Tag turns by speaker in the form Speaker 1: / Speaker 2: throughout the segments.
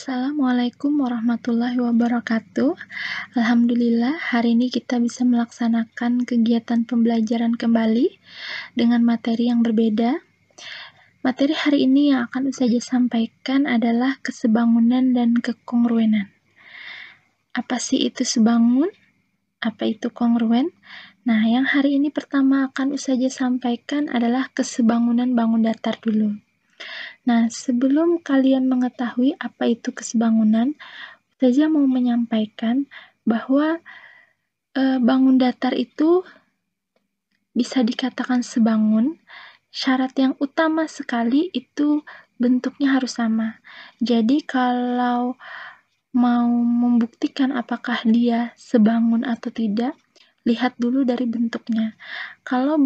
Speaker 1: Assalamualaikum warahmatullahi wabarakatuh. Alhamdulillah, hari ini kita bisa melaksanakan kegiatan pembelajaran kembali dengan materi yang berbeda. Materi hari ini yang akan saya sampaikan adalah kesebangunan dan kekongruenan. Apa sih itu sebangun? Apa itu kongruen? Nah, yang hari ini pertama akan saya sampaikan adalah kesebangunan bangun datar dulu. Nah, sebelum kalian mengetahui apa itu kesebangunan, saya mau menyampaikan bahwa bangun datar itu bisa dikatakan sebangun. Syarat yang utama sekali itu bentuknya harus sama. Jadi kalau mau membuktikan apakah dia sebangun atau tidak, lihat dulu dari bentuknya. Kalau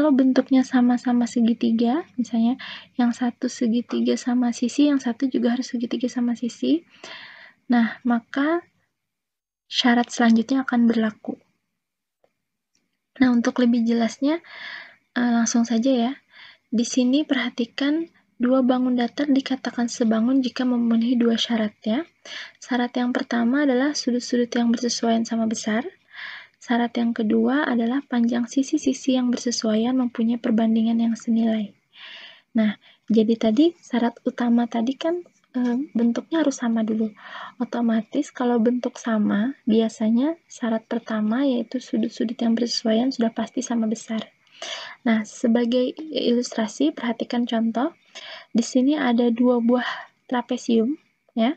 Speaker 1: bentuknya sama-sama segitiga, misalnya yang satu segitiga sama sisi, yang satu juga harus segitiga sama sisi, nah maka syarat selanjutnya akan berlaku. Nah, untuk lebih jelasnya, langsung saja ya. Di sini perhatikan dua bangun datar dikatakan sebangun jika memenuhi dua syarat ya. Syarat yang pertama adalah sudut-sudut yang bersesuaian sama besar. Syarat yang kedua adalah panjang sisi-sisi yang bersesuaian mempunyai perbandingan yang senilai. Nah, jadi tadi syarat utama tadi kan bentuknya harus sama dulu. Otomatis kalau bentuk sama, biasanya syarat pertama yaitu sudut-sudut yang bersesuaian sudah pasti sama besar. Nah, sebagai ilustrasi, perhatikan contoh. Di sini ada dua buah trapesium, ya.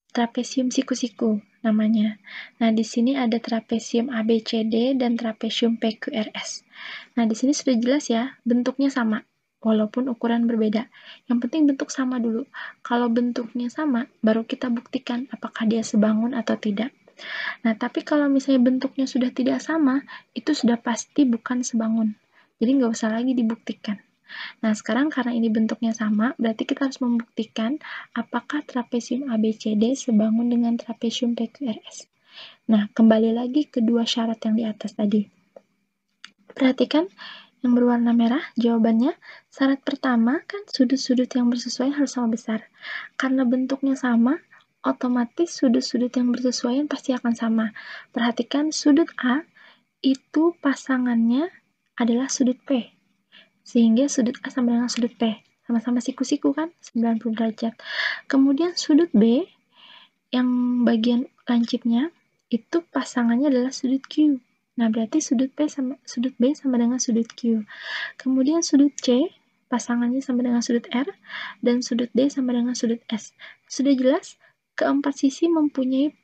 Speaker 1: Trapesium siku-siku namanya. Nah, di sini ada trapesium ABCD dan trapesium PQRS. Nah, di sini sudah jelas ya, bentuknya sama, walaupun ukuran berbeda. Yang penting bentuk sama dulu. Kalau bentuknya sama, baru kita buktikan apakah dia sebangun atau tidak. Nah, tapi kalau misalnya bentuknya sudah tidak sama, itu sudah pasti bukan sebangun. Jadi nggak usah lagi dibuktikan. Nah, sekarang karena ini bentuknya sama, berarti kita harus membuktikan apakah trapesium ABCD sebangun dengan trapesium PQRS. Nah, kembali lagi ke dua syarat yang di atas tadi. Perhatikan yang berwarna merah, jawabannya syarat pertama kan sudut-sudut yang bersesuaian harus sama besar. Karena bentuknya sama, otomatis sudut-sudut yang bersesuaian pasti akan sama. Perhatikan sudut A itu pasangannya adalah sudut P. Sehingga sudut A sama dengan sudut P. Sama-sama siku-siku kan? 90 derajat. Kemudian sudut B, yang bagian lancipnya, itu pasangannya adalah sudut Q. Nah, berarti sudut B sama dengan sudut Q. Kemudian sudut C, pasangannya sama dengan sudut R, dan sudut D sama dengan sudut S. Sudah jelas? Keempat sisi mempunyai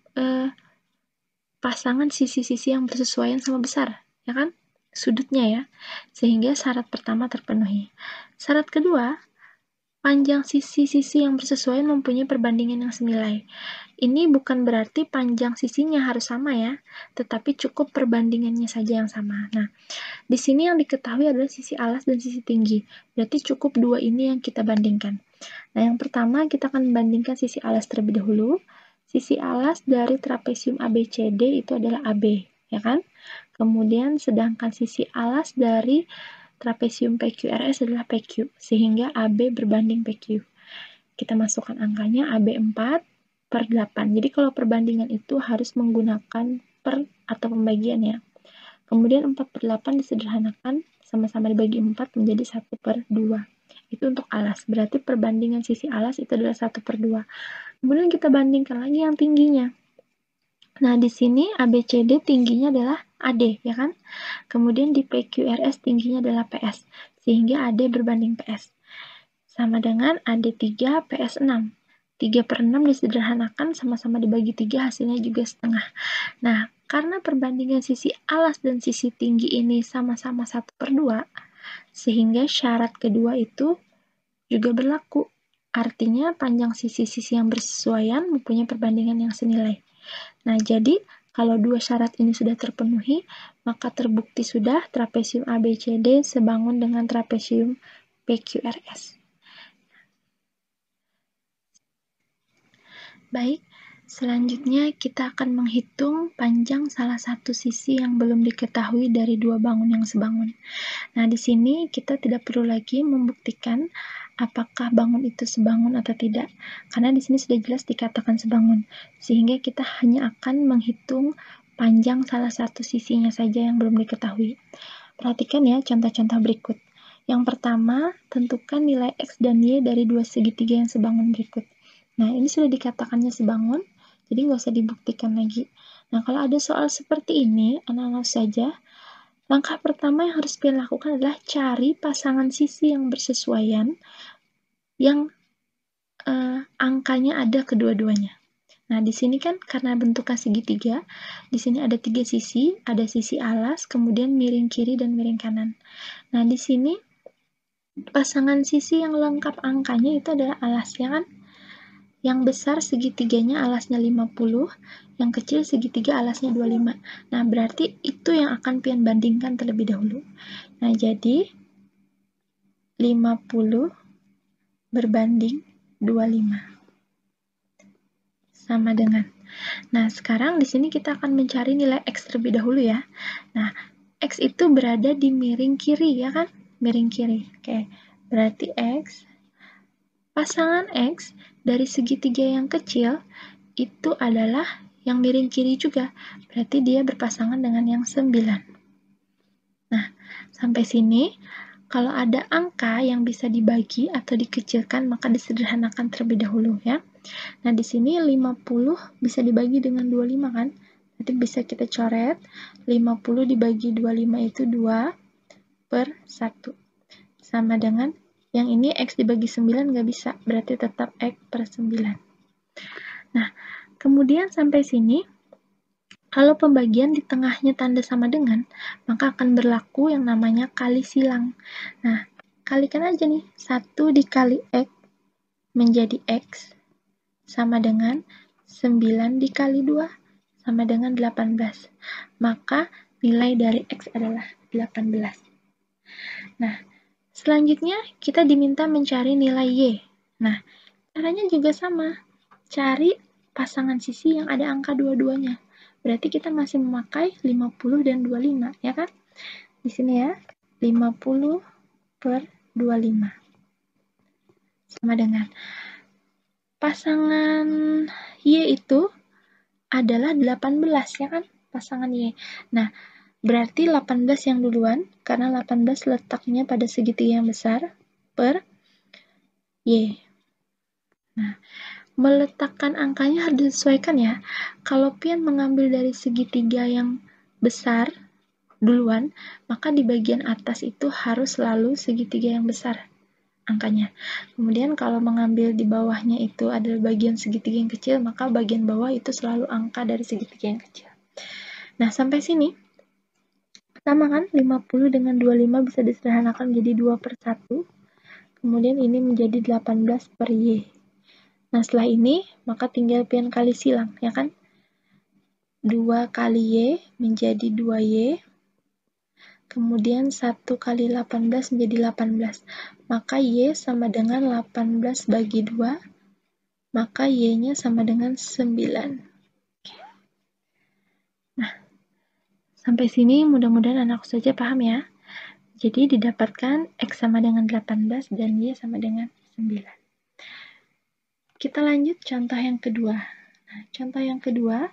Speaker 1: pasangan sisi-sisi yang bersesuaian sama besar, ya kan? Sudutnya ya, sehingga syarat pertama terpenuhi. Syarat kedua, panjang sisi-sisi yang bersesuaian mempunyai perbandingan yang senilai. Ini bukan berarti panjang sisinya harus sama ya, tetapi cukup perbandingannya saja yang sama. Nah, di sini yang diketahui adalah sisi alas dan sisi tinggi, berarti cukup dua ini yang kita bandingkan. Nah, yang pertama kita akan membandingkan sisi alas terlebih dahulu. Sisi alas dari trapesium ABCD itu adalah AB, ya kan? Kemudian sedangkan sisi alas dari trapesium PQRS adalah PQ, sehingga AB berbanding PQ. Kita masukkan angkanya AB 4/8. Jadi kalau perbandingan itu harus menggunakan per atau pembagian ya. Kemudian 4/8 disederhanakan, sama-sama dibagi 4 menjadi 1/2. Itu untuk alas, berarti perbandingan sisi alas itu adalah 1/2. Kemudian kita bandingkan lagi yang tingginya. Nah, di sini ABCD tingginya adalah AD, ya kan? Kemudian di PQRS tingginya adalah PS, sehingga AD berbanding PS. Sama dengan AD3, PS6. 3/6 disederhanakan, sama-sama dibagi 3, hasilnya juga setengah. Nah, karena perbandingan sisi alas dan sisi tinggi ini sama-sama 1/2, sehingga syarat kedua itu juga berlaku. Artinya panjang sisi-sisi yang bersesuaian mempunyai perbandingan yang senilai. Nah, jadi kalau dua syarat ini sudah terpenuhi, maka terbukti sudah trapesium ABCD sebangun dengan trapesium PQRS. Baik, Selanjutnya, kita akan menghitung panjang salah satu sisi yang belum diketahui dari dua bangun yang sebangun. Nah, di sini kita tidak perlu lagi membuktikan apakah bangun itu sebangun atau tidak, karena di sini sudah jelas dikatakan sebangun, sehingga kita hanya akan menghitung panjang salah satu sisinya saja yang belum diketahui. Perhatikan ya contoh-contoh berikut. Yang pertama, tentukan nilai X dan Y dari dua segitiga yang sebangun berikut. Nah, ini sudah dikatakannya sebangun, jadi nggak usah dibuktikan lagi. Nah, kalau ada soal seperti ini, anak-anak saja, langkah pertama yang harus kalian lakukan adalah cari pasangan sisi yang bersesuaian, yang angkanya ada kedua-duanya. Nah, di sini kan karena bentuknya segitiga, di sini ada 3 sisi, ada sisi alas, kemudian miring kiri dan miring kanan. Nah, di sini pasangan sisi yang lengkap angkanya itu adalah alasnya kan? Yang besar segitiganya alasnya 50, yang kecil segitiga alasnya 25. Nah, berarti itu yang akan pian bandingkan terlebih dahulu. Nah, jadi 50 berbanding 25. Sama dengan. Nah, sekarang di sini kita akan mencari nilai X terlebih dahulu ya. Nah, X itu berada di miring kiri ya kan? Miring kiri. Oke, berarti X, pasangan X dari segitiga yang kecil itu adalah yang miring kiri juga. Berarti dia berpasangan dengan yang 9. Nah, sampai sini, kalau ada angka yang bisa dibagi atau dikecilkan, maka disederhanakan terlebih dahulu ya. Nah, di sini 50 bisa dibagi dengan 25 kan? Nanti bisa kita coret, 50 dibagi 25 itu 2/1. Sama dengan yang ini X dibagi 9 nggak bisa, berarti tetap X per 9. Nah, kemudian sampai sini, kalau pembagian di tengahnya tanda sama dengan, maka akan berlaku yang namanya kali silang. Nah, kalikan aja nih, 1 dikali X menjadi X, sama dengan 9 dikali 2, sama dengan 18. Maka nilai dari X adalah 18. Nah, selanjutnya kita diminta mencari nilai Y. Nah, caranya juga sama. Cari pasangan sisi yang ada angka dua-duanya. Berarti kita masih memakai 50 dan 25, ya kan? Di sini ya, 50 per 25. Sama dengan pasangan Y itu adalah 18, ya kan? Pasangan Y. Nah, berarti 18 yang duluan, karena 18 letaknya pada segitiga yang besar, per Y. Nah, meletakkan angkanya harus disesuaikan ya. Kalau pian mengambil dari segitiga yang besar duluan, maka di bagian atas itu harus selalu segitiga yang besar angkanya. Kemudian kalau mengambil di bawahnya itu adalah bagian segitiga yang kecil, maka bagian bawah itu selalu angka dari segitiga yang kecil. Nah, sampai sini, sama kan 50 dengan 25 bisa disederhanakan menjadi 2/1. Kemudian ini menjadi 18 per Y. Nah, setelah ini, maka tinggal pian kali silang, ya kan? 2 kali Y menjadi 2Y. Kemudian 1 kali 18 menjadi 18. Maka Y sama dengan 18 bagi 2. Maka Y-nya sama dengan 9. Nah, sampai sini mudah-mudahan anak saja paham ya. Jadi didapatkan X sama dengan 18 dan Y sama dengan 9. Kita lanjut contoh yang kedua. Nah, contoh yang kedua,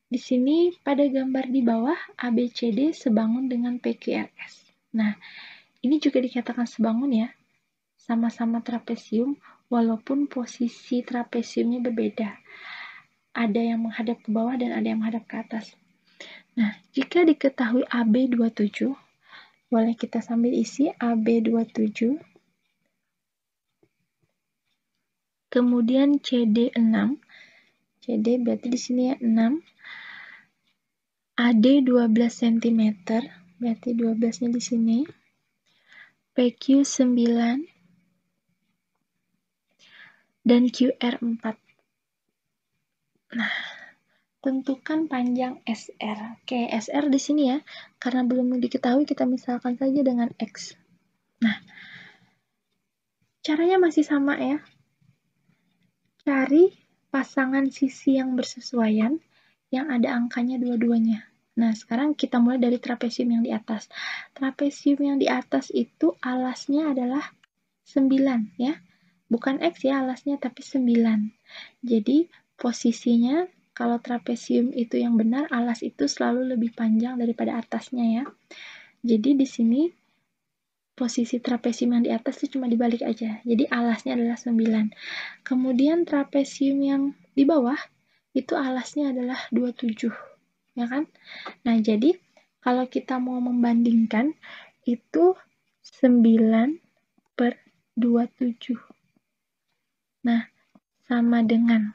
Speaker 1: di sini pada gambar di bawah ABCD sebangun dengan PQRS. Nah, ini juga dikatakan sebangun ya. Sama-sama trapesium walaupun posisi trapesiumnya berbeda. Ada yang menghadap ke bawah dan ada yang menghadap ke atas. Nah, jika diketahui AB 27, boleh kita sambil isi AB 27. Kemudian CD 6. CD berarti di sini ya 6. AD 12 cm, berarti 12-nya di sini. PQ 9 dan QR 4. Nah, tentukan panjang SR. Oke, SR di sini ya, karena belum diketahui kita misalkan saja dengan X. Nah, caranya masih sama ya. Cari pasangan sisi yang bersesuaian yang ada angkanya dua-duanya. Nah, sekarang kita mulai dari trapesium yang di atas. Trapesium yang di atas itu alasnya adalah 9 ya. Bukan X ya alasnya, tapi 9. Jadi, posisinya kalau trapesium itu yang benar, alas itu selalu lebih panjang daripada atasnya ya. Jadi, di sini posisi trapesium yang di atas itu cuma dibalik aja. Jadi alasnya adalah 9. Kemudian trapesium yang di bawah itu alasnya adalah 27. Ya kan? Nah, jadi kalau kita mau membandingkan itu 9/27. Nah, sama dengan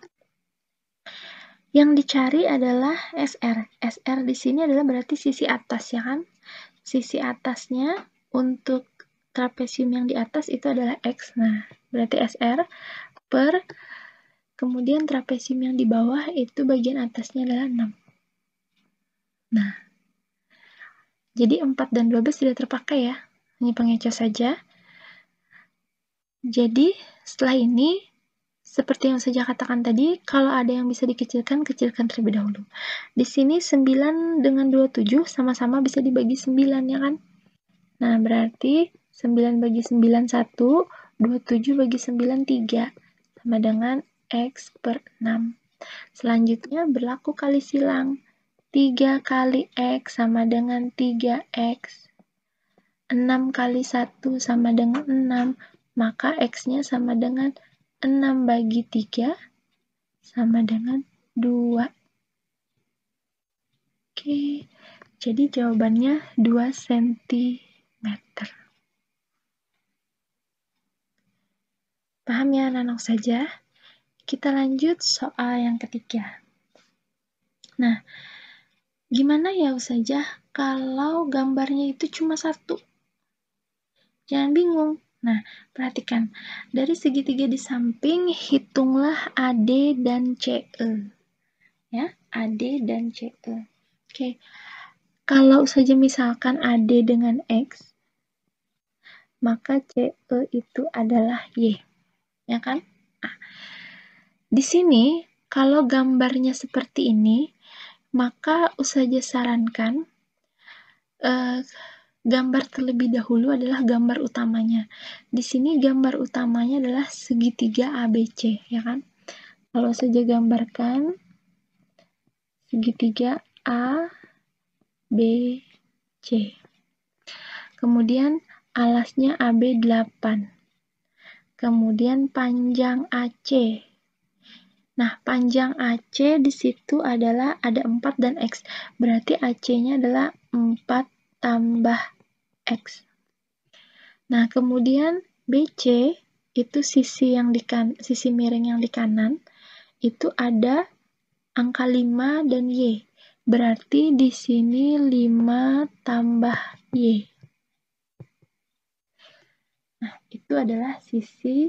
Speaker 1: yang dicari adalah SR. SR di sini adalah berarti sisi atas ya kan? Sisi atasnya untuk trapesium yang di atas itu adalah X. Nah, berarti SR per kemudian trapesium yang di bawah itu bagian atasnya adalah 6. Nah, jadi 4 dan 12 tidak terpakai ya. Ini pengecoh saja. Jadi, setelah ini, seperti yang saya katakan tadi, kalau ada yang bisa dikecilkan, kecilkan terlebih dahulu. Di sini 9 dengan 27 sama-sama bisa dibagi 9 ya kan? Nah, berarti 9 bagi 9 1, 27 bagi 9 3, sama dengan X per 6. Selanjutnya berlaku kali silang. 3 kali X sama dengan 3X. 6 kali 1 sama dengan 6, maka X-nya sama dengan 6 bagi 3 sama dengan 2. Oke, jadi jawabannya 2 cm. Paham ya anak-anak saja? Kita lanjut soal yang ketiga. Nah, gimana ya Ustazah kalau gambarnya itu cuma satu? Jangan bingung. Nah, perhatikan. Dari segitiga di samping, hitunglah AD dan CE. Ya, AD dan CE. Oke. Kalau saja misalkan AD dengan X, maka CE itu adalah Y. Ya kan? Nah, di sini, kalau gambarnya seperti ini, maka Ustazah sarankan gambar terlebih dahulu adalah gambar utamanya. Di sini gambar utamanya adalah segitiga ABC, ya kan? Kalau saja gambarkan segitiga A, B, C. Kemudian alasnya AB 8. Kemudian panjang AC. Nah, panjang AC di situ adalah ada 4 dan X. Berarti AC-nya adalah 4 tambah X. Nah, kemudian BC itu sisi miring yang di kanan itu ada angka 5 dan Y. Berarti di sini 5 tambah Y. Nah, itu adalah sisi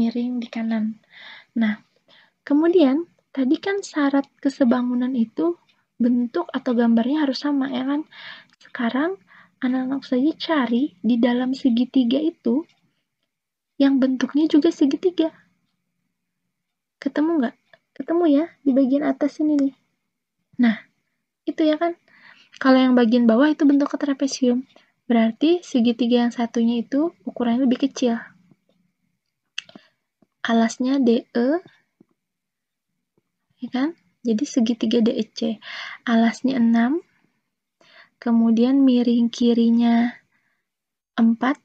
Speaker 1: miring di kanan. Nah, kemudian tadi kan syarat kesebangunan itu bentuk atau gambarnya harus sama ya kan? Sekarang anak-anak saja cari di dalam segitiga itu yang bentuknya juga segitiga. Ketemu nggak? Ketemu ya di bagian atas ini nih. Nah, itu ya kan? Kalau yang bagian bawah itu bentuk trapesium. Berarti segitiga yang satunya itu ukurannya lebih kecil. Alasnya DE, ya kan? Jadi segitiga DEC. Alasnya 6, kemudian miring kirinya 4,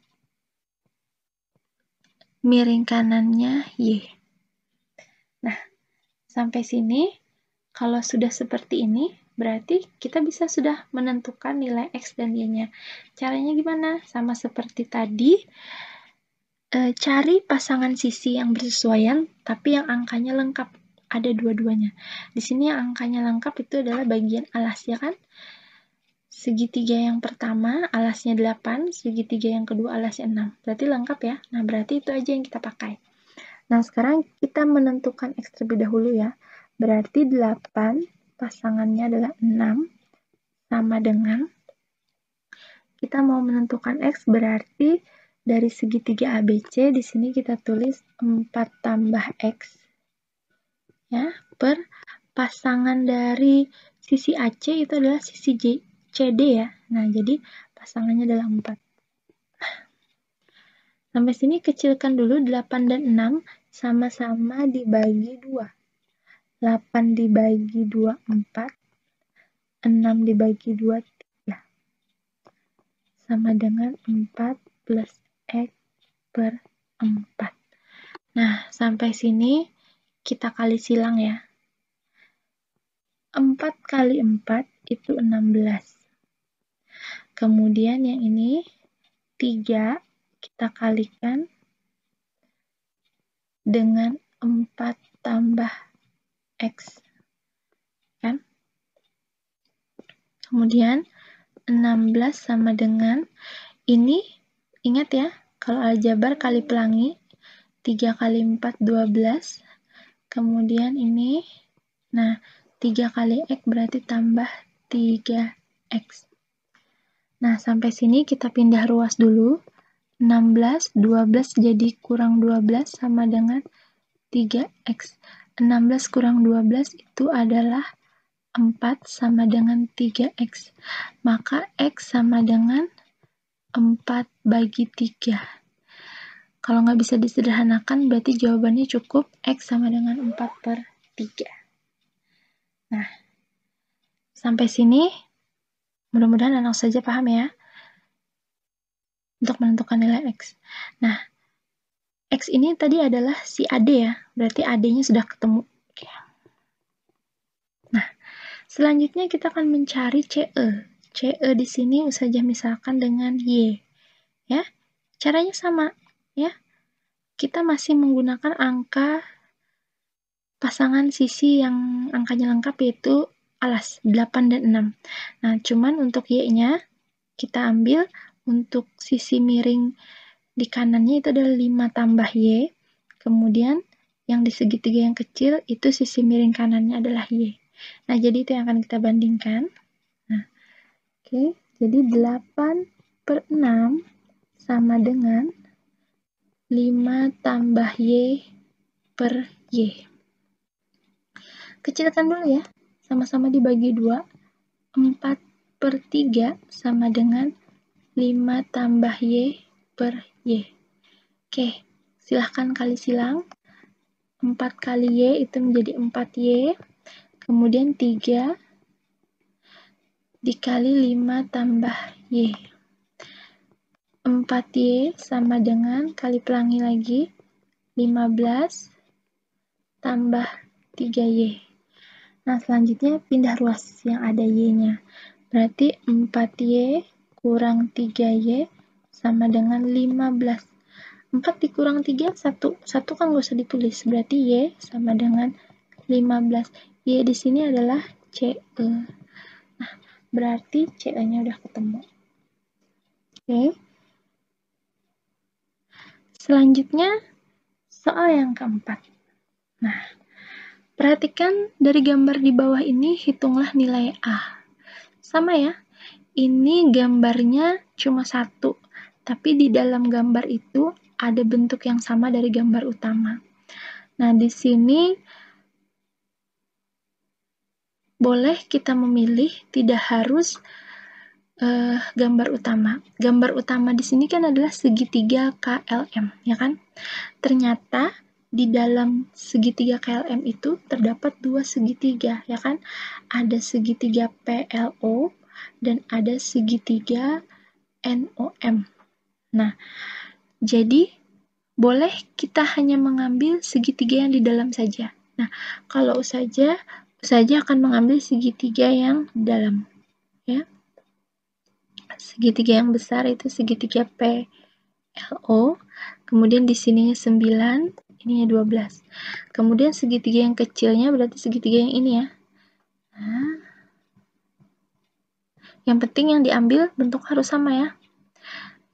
Speaker 1: miring kanannya Y. Nah, sampai sini, kalau sudah seperti ini, berarti kita bisa sudah menentukan nilai X dan Y-nya. Caranya gimana? Sama seperti tadi, cari pasangan sisi yang bersesuaian, tapi yang angkanya lengkap. Ada dua-duanya. Di sini yang angkanya lengkap itu adalah bagian alas, ya kan? Segitiga yang pertama alasnya 8, segitiga yang kedua alasnya 6. Berarti lengkap ya. Nah, berarti itu aja yang kita pakai. Nah, sekarang kita menentukan X terlebih dahulu ya. Berarti 8 pasangannya adalah 6 sama dengan kita mau menentukan X berarti dari segitiga ABC di sini kita tulis 4 tambah X ya, per pasangan dari sisi AC itu adalah sisi CD ya. Nah, jadi pasangannya adalah 4. Sampai sini kecilkan dulu 8 dan 6 sama-sama dibagi 2. 8 dibagi 2, 4. 6 dibagi 2, 3. Sama dengan 4 plus X per 4. Nah, sampai sini kita kali silang ya. 4 kali 4 itu 16. Kemudian yang ini 3 kita kalikan dengan 4 tambah X. Kan? Kemudian 16 sama dengan, ini ingat ya, kalau aljabar kali pelangi, 3 kali 4, 12. Kemudian ini, nah 3 kali X berarti tambah 3X. Nah, sampai sini kita pindah ruas dulu. 16, 12 jadi kurang 12 sama dengan 3X. 16 kurang 12 itu adalah 4 sama dengan 3X. Maka X sama dengan 4 bagi 3. Kalau nggak bisa disederhanakan, berarti jawabannya cukup X sama dengan 4 per 3. Nah, sampai sini mudah-mudahan anak saja paham ya untuk menentukan nilai X. Nah, X ini tadi adalah si AD ya, berarti AD-nya sudah ketemu. Oke. Nah, selanjutnya kita akan mencari CE. CE di sini saja misalkan dengan Y. Ya, caranya sama ya. Kita masih menggunakan angka pasangan sisi yang angkanya lengkap, yaitu alas 8 dan 6. Nah, cuman untuk Y-nya kita ambil untuk sisi miring di kanannya itu adalah 5 tambah Y. Kemudian yang di segitiga yang kecil itu sisi miring kanannya adalah Y. Nah, jadi itu yang akan kita bandingkan. Nah, oke, jadi 8 per 6 sama dengan 5 tambah Y per Y. Kecilkan dulu ya, sama-sama dibagi 2. 4 per 3 sama dengan 5 tambah Y per Y. Oke, silahkan kali silang. 4 kali Y itu menjadi 4Y. Kemudian 3 dikali 5 tambah Y. 4Y sama dengan, kali pelangi lagi, 15 tambah 3Y. Nah, selanjutnya pindah ruas yang ada Y-nya. Berarti 4Y kurang 3Y sama dengan 15. 4 dikurang 3, 1. 1 kan nggak usah ditulis, berarti Y sama dengan 15. Y di sini adalah CE. Nah, berarti CE-nya udah ketemu. Oke. Selanjutnya, soal yang keempat. Nah, perhatikan dari gambar di bawah ini, hitunglah nilai A. Sama ya, ini gambarnya cuma 1, tapi di dalam gambar itu ada bentuk yang sama dari gambar utama. Nah, di sini boleh kita memilih, tidak harus gambar utama. Gambar utama di sini kan adalah segitiga KLM, ya kan? Ternyata di dalam segitiga KLM itu terdapat 2 segitiga, ya kan? Ada segitiga PLO dan ada segitiga NOM. Nah, jadi boleh kita hanya mengambil segitiga yang di dalam saja. Nah, kalau saja akan mengambil segitiga yang dalam, ya. Segitiga yang besar itu segitiga PLO, kemudian di sininya 9, ininya 12. Kemudian segitiga yang kecilnya berarti segitiga yang ini ya. Nah, yang penting yang diambil bentuk harus sama ya.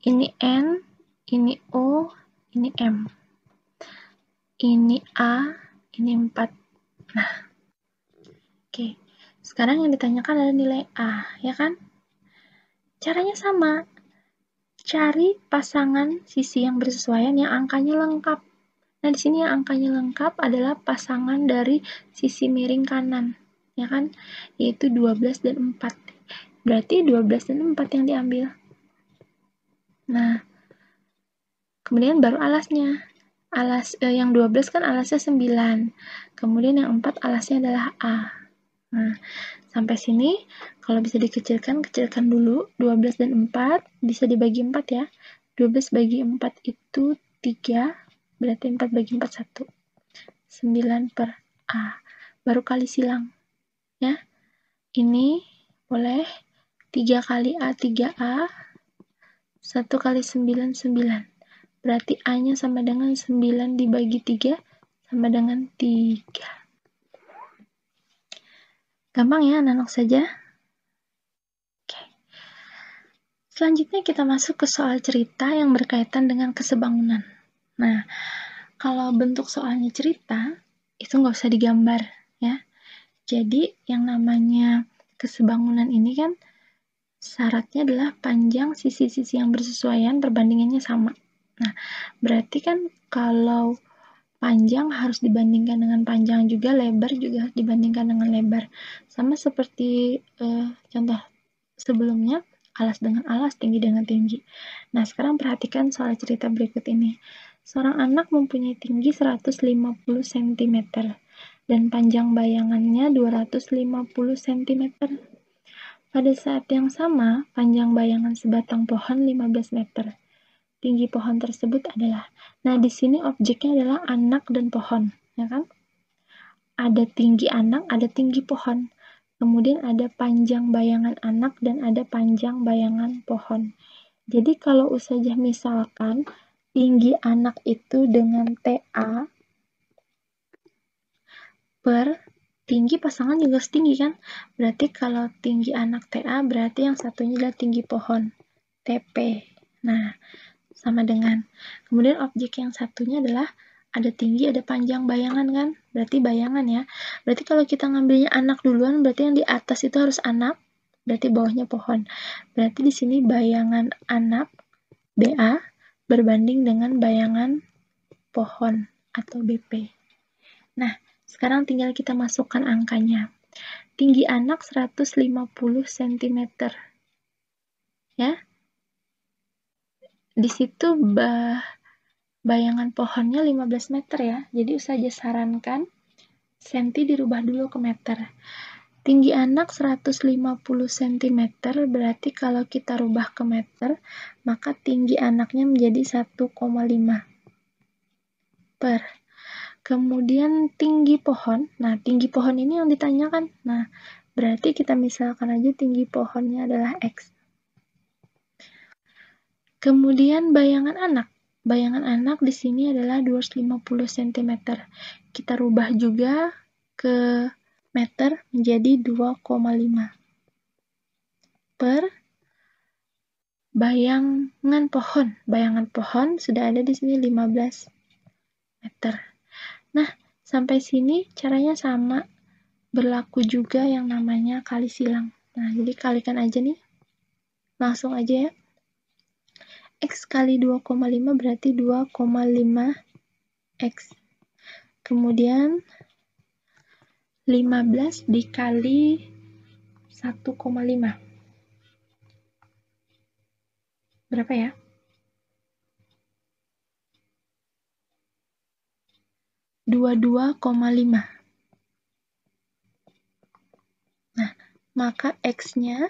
Speaker 1: Ini N, ini O, ini M. Ini A, ini 4. Nah, oke. Sekarang yang ditanyakan adalah nilai A, ya kan? Caranya sama. Cari pasangan sisi yang bersesuaian yang angkanya lengkap. Nah, di sini yang angkanya lengkap adalah pasangan dari sisi miring kanan, ya kan? Yaitu 12 dan 4. Berarti 12 dan 4 yang diambil. Nah, kemudian baru alasnya. Yang 12 kan alasnya 9. Kemudian yang 4 alasnya adalah A. Nah, sampai sini kalau bisa dikecilkan, kecilkan dulu. 12 dan 4 bisa dibagi 4 ya. 12 bagi 4 itu 3. Berarti 4 bagi 4, 1. 9 per A. Baru kali silang. Ya. Ini boleh 3 kali A, 3A. 1 kali 9, 9. Berarti A-nya sama dengan 9 dibagi 3 sama dengan 3. Gampang ya, anak-anak saja. Oke. Selanjutnya kita masuk ke soal cerita yang berkaitan dengan kesebangunan. Nah, kalau bentuk soalnya cerita, itu nggak usah digambar, ya. Jadi, yang namanya kesebangunan ini kan syaratnya adalah panjang sisi-sisi yang bersesuaian, perbandingannya sama. Nah, berarti kan kalau panjang harus dibandingkan dengan panjang juga, lebar juga dibandingkan dengan lebar. Sama seperti contoh sebelumnya, alas dengan alas, tinggi dengan tinggi. Nah, sekarang perhatikan soal cerita berikut ini. Seorang anak mempunyai tinggi 150 cm dan panjang bayangannya 250 cm. Pada saat yang sama, panjang bayangan sebatang pohon 15 meter. Tinggi pohon tersebut adalah. Nah, di sini objeknya adalah anak dan pohon, ya kan? Ada tinggi anak, ada tinggi pohon. Kemudian ada panjang bayangan anak dan ada panjang bayangan pohon. Jadi kalau usahanya misalkan tinggi anak itu dengan TA per tinggi pasangan juga setinggi kan? Berarti kalau tinggi anak TA berarti yang satunya adalah tinggi pohon, TP. Nah, sama dengan. Kemudian objek yang satunya adalah ada tinggi, ada panjang bayangan kan? Berarti bayangan ya. Berarti kalau kita ngambilnya anak duluan, berarti yang di atas itu harus anak, berarti bawahnya pohon. Berarti di sini bayangan anak BA berbanding dengan bayangan pohon atau BP. Nah, sekarang tinggal kita masukkan angkanya. Tinggi anak 150 cm. Ya. Di situ bayangan pohonnya 15 meter ya. Jadi saja sarankan senti dirubah dulu ke meter. Tinggi anak 150 cm berarti kalau kita rubah ke meter, maka tinggi anaknya menjadi 1,5 per. Kemudian tinggi pohon. Nah, tinggi pohon ini yang ditanyakan. Nah, berarti kita misalkan aja tinggi pohonnya adalah X. Kemudian bayangan anak. Bayangan anak di sini adalah 250 cm. Kita rubah juga ke meter menjadi 2,5 per bayangan pohon. Bayangan pohon sudah ada di sini 15 meter. Nah, sampai sini caranya sama. Berlaku juga yang namanya kali silang. Nah, jadi kalikan aja nih. Langsung aja ya. X kali 2,5 berarti 2,5X. Kemudian 15 dikali 1,5. Berapa ya? 22,5. Nah, maka X-nya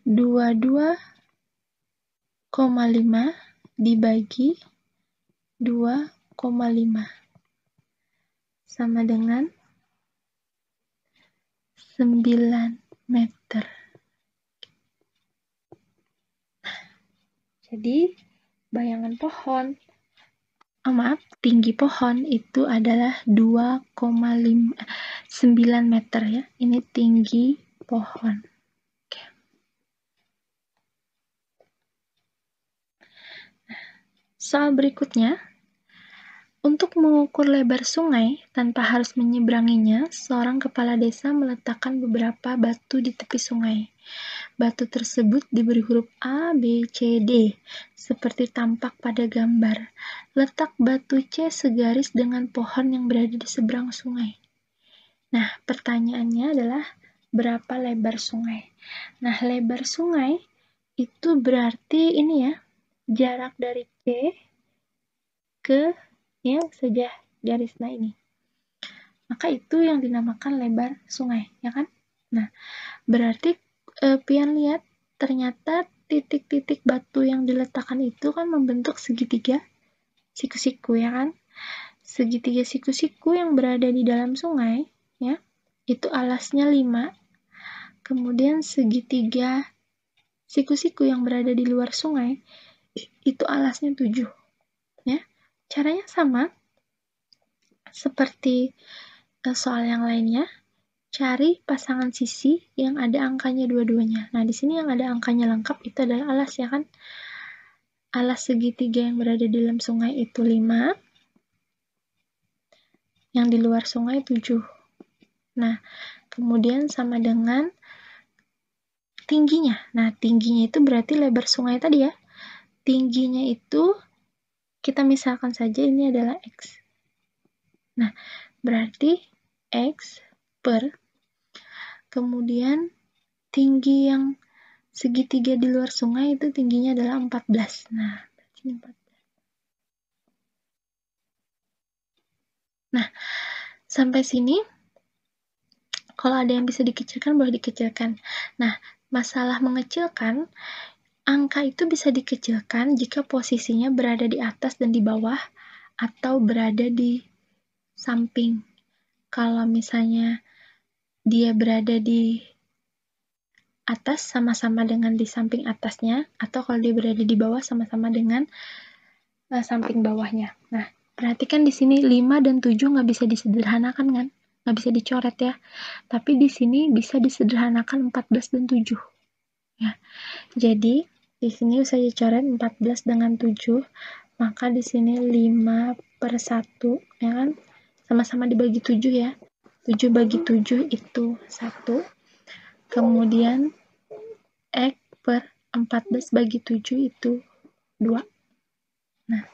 Speaker 1: 22,5 dibagi 2,5 sama dengan 9 meter. Jadi, bayangan pohon, tinggi pohon itu adalah 2,9 meter ya. Ini tinggi pohon. Oke. Soal berikutnya, untuk mengukur lebar sungai tanpa harus menyeberanginya, seorang kepala desa meletakkan beberapa batu di tepi sungai. Batu tersebut diberi huruf A, B, C, D, seperti tampak pada gambar. Letak batu C segaris dengan pohon yang berada di seberang sungai. Nah, pertanyaannya adalah berapa lebar sungai? Nah, lebar sungai itu berarti ini ya, jarak dari C ke ya saja garis ini. Maka itu yang dinamakan lebar sungai, ya kan? Nah, berarti pian lihat ternyata titik-titik batu yang diletakkan itu kan membentuk segitiga siku-siku, ya kan? Segitiga siku-siku yang berada di dalam sungai, ya, itu alasnya 5. Kemudian segitiga siku-siku yang berada di luar sungai, itu alasnya 7. Ya. Caranya sama, seperti soal yang lainnya, cari pasangan sisi yang ada angkanya dua-duanya. Nah, di sini yang ada angkanya lengkap itu adalah alas, ya kan? Alas segitiga yang berada di dalam sungai itu 5, yang di luar sungai 7. Nah, kemudian sama dengan tingginya. Nah, tingginya itu berarti lebar sungai tadi ya. Tingginya itu kita misalkan saja ini adalah X. Nah, berarti X per kemudian tinggi yang segitiga di luar sungai itu tingginya adalah 14. Nah, berarti 14. Nah, sampai sini kalau ada yang bisa dikecilkan boleh dikecilkan. Nah, masalah mengecilkan, angka itu bisa dikecilkan jika posisinya berada di atas dan di bawah atau berada di samping. Kalau misalnya dia berada di atas sama-sama dengan di samping atasnya, atau kalau dia berada di bawah sama-sama dengan samping bawahnya. Nah, perhatikan di sini 5 dan 7 nggak bisa disederhanakan kan? Nggak bisa dicoret ya. Tapi di sini bisa disederhanakan 14 dan 7. Ya. Jadi, di sini saya coret 14 dengan 7, maka di sini 5 per 1, ya kan? Sama-sama dibagi 7 ya. 7 bagi 7 itu 1. Kemudian X per 14 bagi 7 itu 2. Nah,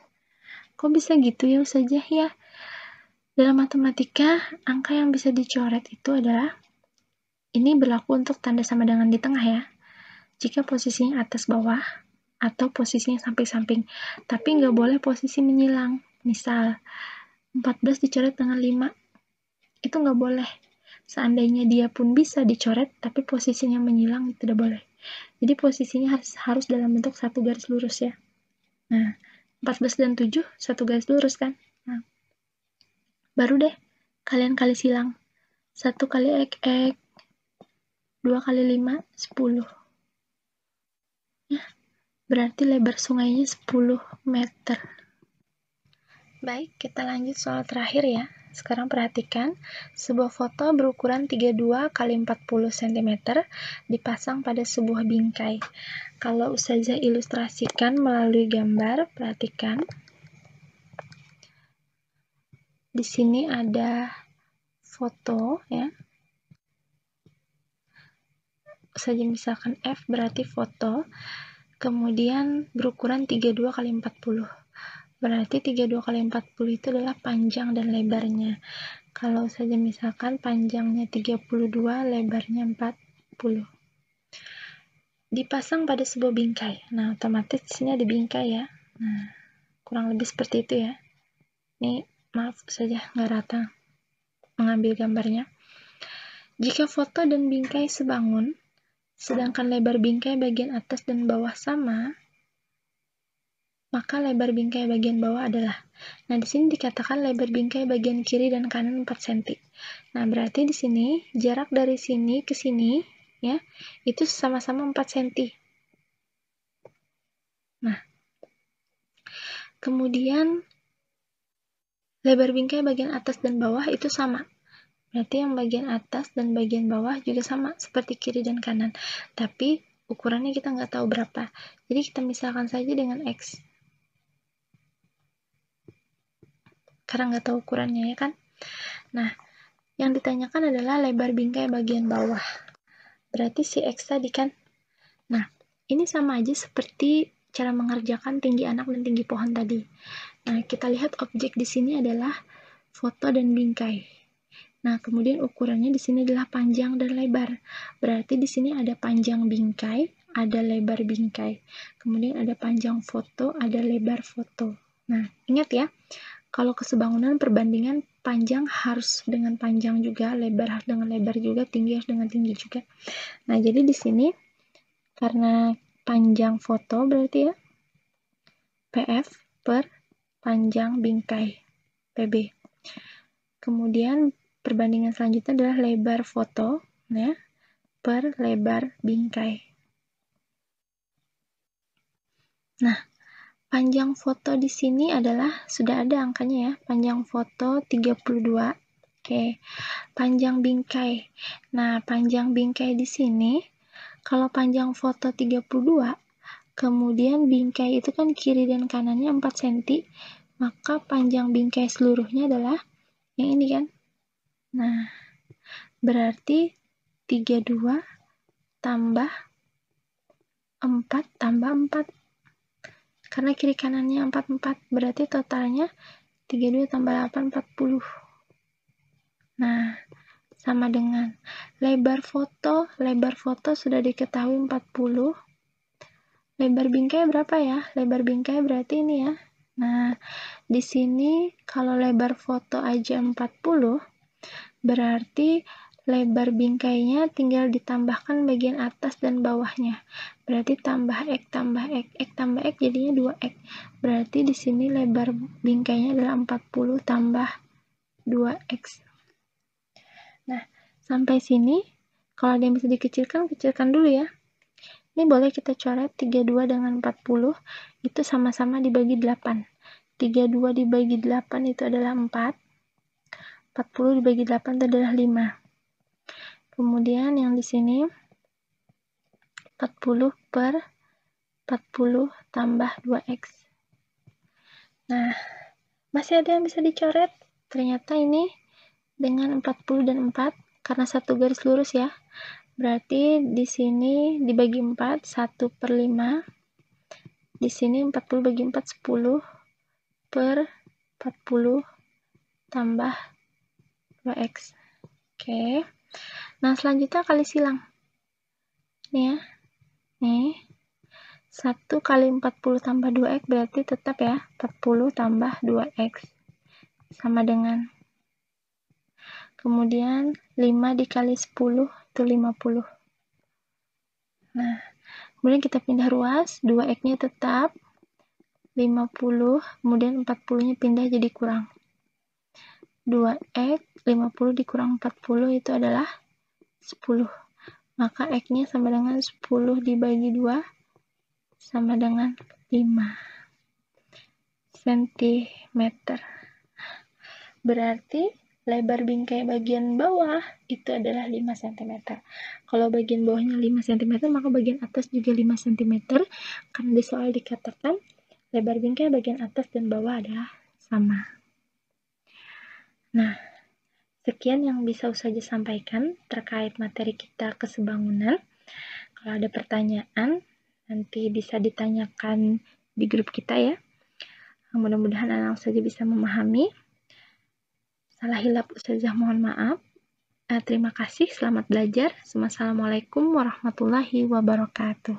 Speaker 1: kok bisa gitu ya Ustazah ya? Dalam matematika, angka yang bisa dicoret itu adalah, ini berlaku untuk tanda sama dengan di tengah ya. Jika posisinya atas bawah, atau posisinya samping-samping. Tapi nggak boleh posisi menyilang. Misal, 14 dicoret dengan 5. Itu nggak boleh. Seandainya dia pun bisa dicoret, tapi posisinya menyilang, itu tidak boleh. Jadi posisinya harus dalam bentuk satu garis lurus ya. Nah, 14 dan 7, satu garis lurus kan? Nah, baru deh, kalian kali silang. 1 kali X, 2 kali 5, 10. Ya, berarti lebar sungainya 10 meter. Baik, kita lanjut soal terakhir ya. Sekarang perhatikan, sebuah foto berukuran 32 kali 40 cm dipasang pada sebuah bingkai. Kalau Ustazah ilustrasikan melalui gambar, perhatikan. Di sini ada foto ya. Ustazah misalkan F berarti foto, kemudian berukuran 32 kali 40. Berarti 32 kali 40 itu adalah panjang dan lebarnya. Kalau saja misalkan panjangnya 32, lebarnya 40. Dipasang pada sebuah bingkai. Nah, otomatis di sini ada bingkai ya. Nah, kurang lebih seperti itu ya. Ini maaf saja nggak rata mengambil gambarnya. Jika foto dan bingkai sebangun, sedangkan lebar bingkai bagian atas dan bawah sama, maka lebar bingkai bagian bawah adalah. Nah, di sini dikatakan lebar bingkai bagian kiri dan kanan 4 cm. Nah, berarti di sini jarak dari sini ke sini ya, itu sama-sama 4 cm. Nah, kemudian lebar bingkai bagian atas dan bawah itu sama. Berarti yang bagian atas dan bagian bawah juga sama seperti kiri dan kanan. Tapi ukurannya kita nggak tahu berapa. Jadi kita misalkan saja dengan X. Karena nggak tahu ukurannya ya kan. Nah, yang ditanyakan adalah lebar bingkai bagian bawah. Berarti si X tadi kan. Nah, ini sama aja seperti cara mengerjakan tinggi anak dan tinggi pohon tadi. Nah, kita lihat objek di sini adalah foto dan bingkai. Nah, kemudian ukurannya di sini adalah panjang dan lebar. Berarti di sini ada panjang bingkai, ada lebar bingkai. Kemudian ada panjang foto, ada lebar foto. Nah, ingat ya, kalau kesebangunan perbandingan panjang harus dengan panjang juga, lebar harus dengan lebar juga, tinggi harus dengan tinggi juga. Nah, jadi di sini karena panjang foto berarti ya PF per panjang bingkai PB. Kemudian perbandingan selanjutnya adalah lebar foto ya per lebar bingkai. Nah, panjang foto di sini adalah sudah ada angkanya ya. Panjang foto 32. Oke. Panjang bingkai. Nah, panjang bingkai di sini kalau panjang foto 32, kemudian bingkai itu kan kiri dan kanannya 4 cm, maka panjang bingkai seluruhnya adalah yang ini kan. Nah, berarti 32 tambah 4 tambah 4. Karena kiri kanannya 44, berarti totalnya 32 tambah 8, 40. Nah, sama dengan lebar foto sudah diketahui 40. Lebar bingkai berapa ya? Lebar bingkai berarti ini ya. Nah, di sini kalau lebar foto aja 40, berarti lebar bingkainya tinggal ditambahkan bagian atas dan bawahnya. Berarti tambah X tambah X, X tambah X jadinya 2X. Berarti di sini lebar bingkainya adalah 40 tambah 2X. Nah, sampai sini kalau ada yang bisa dikecilkan, kecilkan dulu ya. Ini boleh kita coret 32 dengan 40, itu sama-sama dibagi 8. 32 dibagi 8 itu adalah 4. 40 dibagi 8 itu adalah 5. Kemudian yang di sini 40 per 40 tambah 2X. Nah, masih ada yang bisa dicoret. Ternyata ini dengan 40 dan 4, karena satu garis lurus ya. Berarti di sini dibagi 4, 1 per 5. Di sini 40 bagi 4, 10 per 40 tambah 2X. Oke. Nah, selanjutnya kali silang. Nih ya. Nih. 1 kali 40 tambah 2X berarti tetap ya 40 tambah 2X. Sama dengan. Kemudian 5 dikali 10 itu 50. Nah, kemudian kita pindah ruas, 2X-nya tetap 50, kemudian 40-nya pindah jadi kurang. 2X, 50 dikurang 40 itu adalah 10. Maka X-nya sama dengan 10 dibagi 2 sama dengan 5 cm. Berarti lebar bingkai bagian bawah itu adalah 5 cm. Kalau bagian bawahnya 5 cm, maka bagian atas juga 5 cm. Karena di soal dikatakan lebar bingkai bagian atas dan bawah adalah sama. Nah, sekian yang bisa Ustazah sampaikan terkait materi kita kesebangunan. Kalau ada pertanyaan, nanti bisa ditanyakan di grup kita ya. Mudah-mudahan anak Ustazah bisa memahami. Salah hilap Ustazah mohon maaf. Terima kasih, selamat belajar. Wassalamualaikum warahmatullahi wabarakatuh.